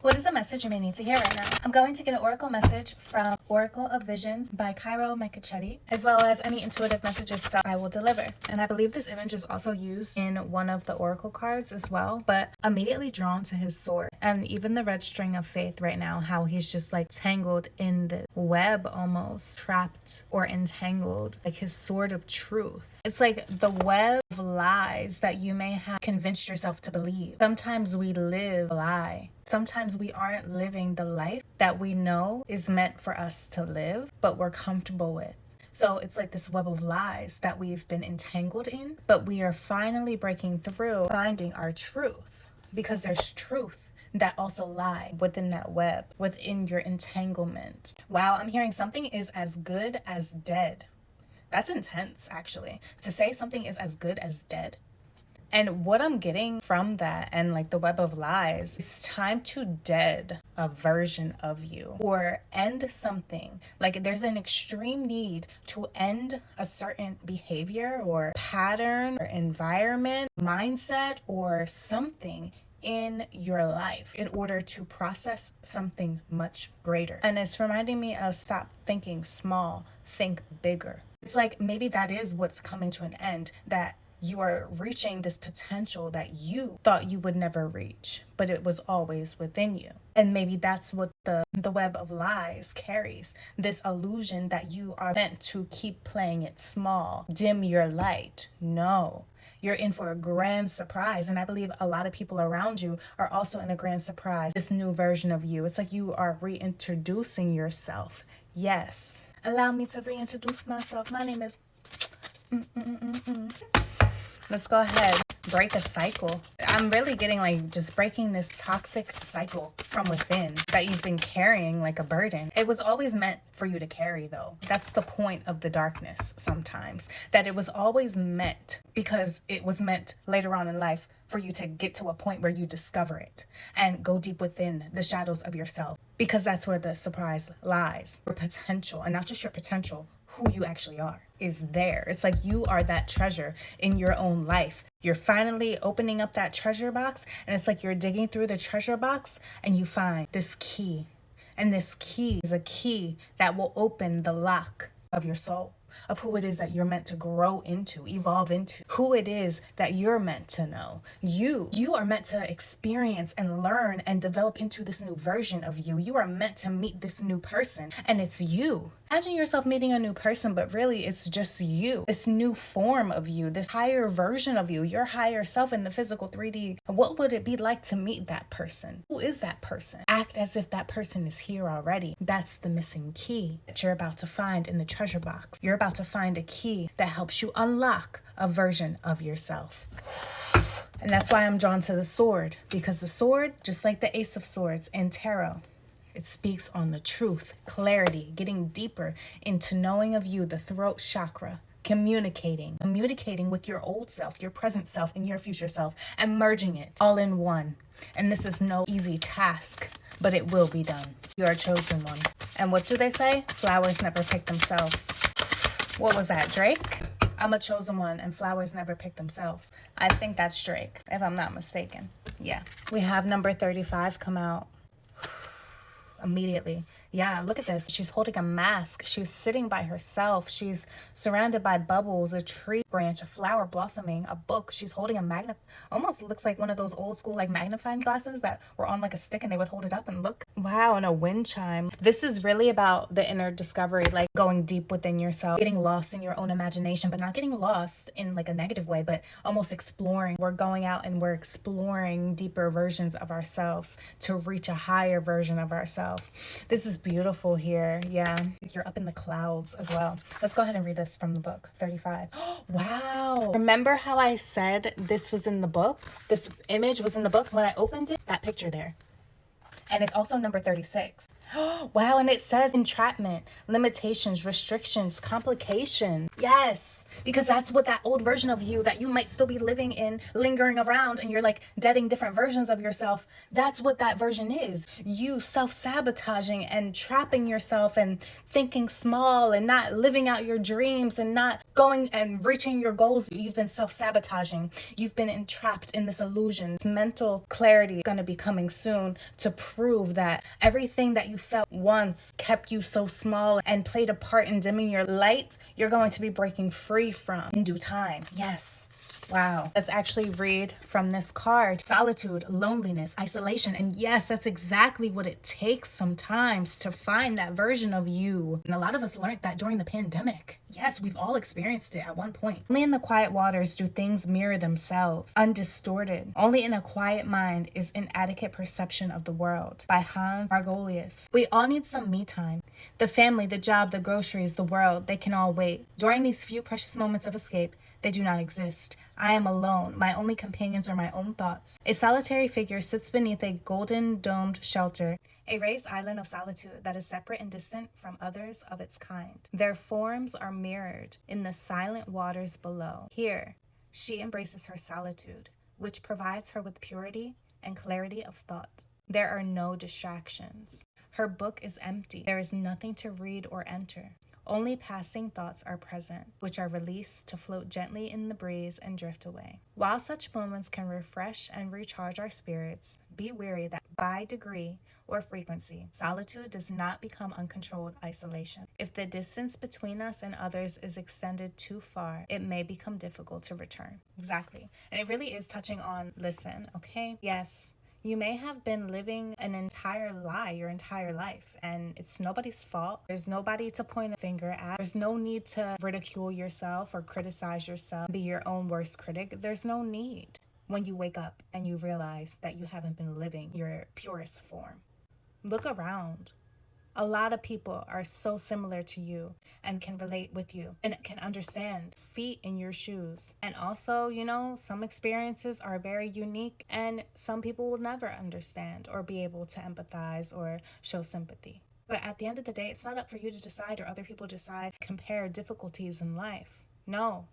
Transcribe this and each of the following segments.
What is the message you may need to hear right now? I'm going to get an oracle message from Oracle of Visions by Cairo Mekachetti, as well as any intuitive messages that I will deliver. And I believe this image is also used in one of the oracle cards as well, but immediately drawn to his sword. And even the red string of faith right now, how he's just like tangled in the web, almost trapped or entangled, like his sword of truth. It's like the web of lies that you may have convinced yourself to believe. Sometimes we live a lie. Sometimes we aren't living the life that we know is meant for us to live, but we're comfortable with. So it's like this web of lies that we've been entangled in, but we are finally breaking through, finding our truth, because there's truth that also lie within that web, within your entanglement. Wow, I'm hearing something is as good as dead. That's intense, actually, to say something is as good as dead. And what I'm getting from that and like the web of lies, it's time to dead a version of you or end something. Like there's an extreme need to end a certain behavior or pattern or environment, mindset, or something in your life in order to process something much greater. And it's reminding me of stop thinking small, think bigger. It's like maybe that is what's coming to an end, that you are reaching this potential that you thought you would never reach, but it was always within you. And maybe that's what the web of lies carries, this illusion that you are meant to keep playing it small, dim your light. No, you're in for a grand surprise. And I believe a lot of people around you are also in a grand surprise, this new version of you. It's like you are reintroducing yourself. Yes. Allow me to reintroduce myself. My name is... Let's go ahead, break a cycle. I'm really getting like just breaking this toxic cycle from within that you've been carrying like a burden. It was always meant for you to carry though. That's the point of the darkness sometimes, that it was always meant, because it was meant later on in life for you to get to a point where you discover it and go deep within the shadows of yourself, because that's where the surprise lies. Your potential, and not just your potential, who you actually are is there. It's like you are that treasure in your own life. You're finally opening up that treasure box, and it's like you're digging through the treasure box and you find this key. And this key is a key that will open the lock of your soul, of who it is that you're meant to grow into, evolve into, who it is that you're meant to know. You are meant to experience and learn and develop into this new version of you. You are meant to meet this new person, and it's you. Imagine yourself meeting a new person, but really it's just you, this new form of you, this higher version of you, your higher self in the physical 3D. What would it be like to meet that person? Who is that person? Act as if that person is here already. That's the missing key that you're about to find in the treasure box. You're about to find a key that helps you unlock a version of yourself. And that's why I'm drawn to the sword, because the sword, just like the Ace of Swords in tarot, it speaks on the truth, clarity, getting deeper into knowing of you, the throat chakra, communicating with your old self, your present self, and your future self, and merging it all in one. And this is no easy task, but it will be done. You are a chosen one. And what do they say? Flowers never pick themselves. What was that, Drake? I'm a chosen one and flowers never pick themselves. I think that's Drake, if I'm not mistaken. Yeah. We have number 35 come out immediately. Yeah, look at this. She's holding a mask. She's sitting by herself. She's surrounded by bubbles, a tree branch, a flower blossoming, a book. She's holding a almost looks like one of those old school like magnifying glasses that were on like a stick and they would hold it up and look. Wow, and a wind chime. This is really about the inner discovery, like going deep within yourself, getting lost in your own imagination, but not getting lost in like a negative way, but almost exploring. We're going out and we're exploring deeper versions of ourselves to reach a higher version of ourselves. This is beautiful here. Yeah, you're up in the clouds as well. Let's go ahead and read this from the book 35. Wow, remember how I said this was in the book? This image was in the book when I opened it, that picture there. And it's also number 36. Wow, and it says entrapment, limitations, restrictions, complications. Yes, because that's what that old version of you that you might still be living in, lingering around, and you're like deading different versions of yourself. That's what that version is. You self-sabotaging and trapping yourself and thinking small and not living out your dreams and not going and reaching your goals. You've been self-sabotaging. You've been entrapped in this illusion. Mental clarity is going to be coming soon to prove that everything that you felt once kept you so small and played a part in dimming your light, you're going to be breaking free from in due time. Yes. Wow. Let's actually read from this card. Solitude, loneliness, isolation. And yes, that's exactly what it takes sometimes to find that version of you. And a lot of us learned that during the pandemic. Yes, we've all experienced it at one point. Only in the quiet waters do things mirror themselves, undistorted. Only in a quiet mind is inadequate perception of the world. By Hans Margolius. We all need some me time. The family, the job, the groceries, the world, they can all wait. During these few precious moments of escape, they do not exist. I am alone. My only companions are my own thoughts. A solitary figure sits beneath a golden domed shelter, a raised island of solitude that is separate and distant from others of its kind. Their forms are mirrored in the silent waters below. Here, she embraces her solitude, which provides her with purity and clarity of thought. There are no distractions. Her book is empty. There is nothing to read or enter. Only passing thoughts are present, which are released to float gently in the breeze and drift away. While such moments can refresh and recharge our spirits, be wary that by degree or frequency, solitude does not become uncontrolled isolation. If the distance between us and others is extended too far, it may become difficult to return. Exactly. And it really is touching on listen, okay? Yes. You may have been living an entire lie your entire life, and it's nobody's fault. There's nobody to point a finger at. There's no need to ridicule yourself or criticize yourself, be your own worst critic. There's no need when you wake up and you realize that you haven't been living your purest form. Look around. A lot of people are so similar to you and can relate with you and can understand feet in your shoes. And also, some experiences are very unique and some people will never understand or be able to empathize or show sympathy. But at the end of the day, it's not up for you to decide or other people decide, compare difficulties in life. No.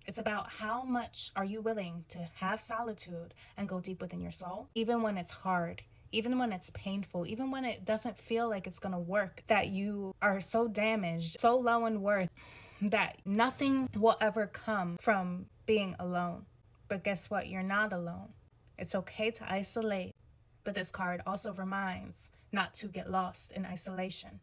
It's about how much are you willing to have solitude and go deep within your soul, even when it's hard, even when it's painful, even when it doesn't feel like it's going to work, that you are so damaged, so low in worth, that nothing will ever come from being alone. But guess what? You're not alone. It's okay to isolate. But this card also reminds not to get lost in isolation,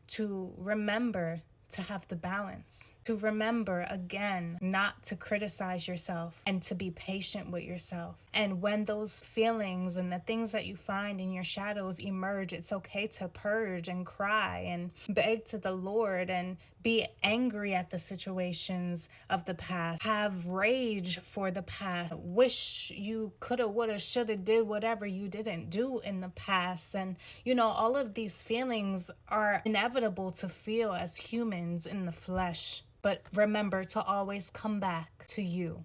to remember to have the balance, to remember again not to criticize yourself and to be patient with yourself. And when those feelings and the things that you find in your shadows emerge, it's okay to purge and cry and beg to the Lord and be angry at the situations of the past, have rage for the past, wish you coulda, woulda, shoulda, did whatever you didn't do in the past. And all of these feelings are inevitable to feel as humans in the flesh. But remember to always come back to you,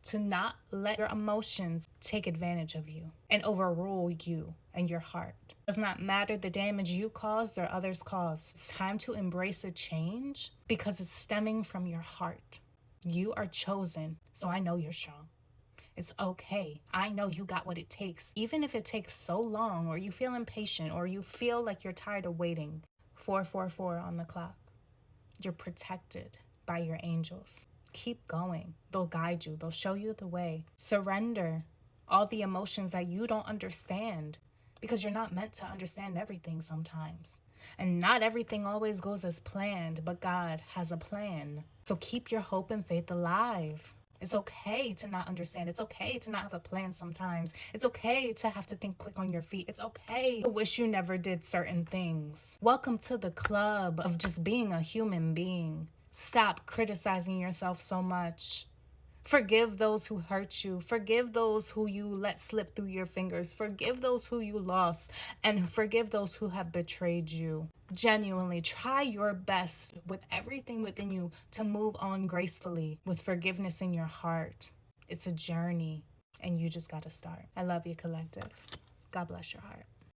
to not let your emotions take advantage of you and overrule you and your heart. It does not matter the damage you caused or others caused. It's time to embrace a change because it's stemming from your heart. You are chosen, so I know you're strong. It's okay. I know you got what it takes. Even if it takes so long or you feel impatient or you feel like you're tired of waiting. 444 on the clock. You're protected by your angels. Keep going. They'll guide you. They'll show you the way. Surrender all the emotions that you don't understand because you're not meant to understand everything sometimes. And not everything always goes as planned, but God has a plan. So keep your hope and faith alive. It's okay to not understand. It's okay to not have a plan sometimes. It's okay to have to think quick on your feet. It's okay to wish you never did certain things. Welcome to the club of just being a human being. Stop criticizing yourself so much. Forgive those who hurt you. Forgive those who you let slip through your fingers. Forgive those who you lost. And forgive those who have betrayed you. Genuinely try your best with everything within you to move on gracefully with forgiveness in your heart. It's a journey and you just got to start. I love you, collective. God bless your heart.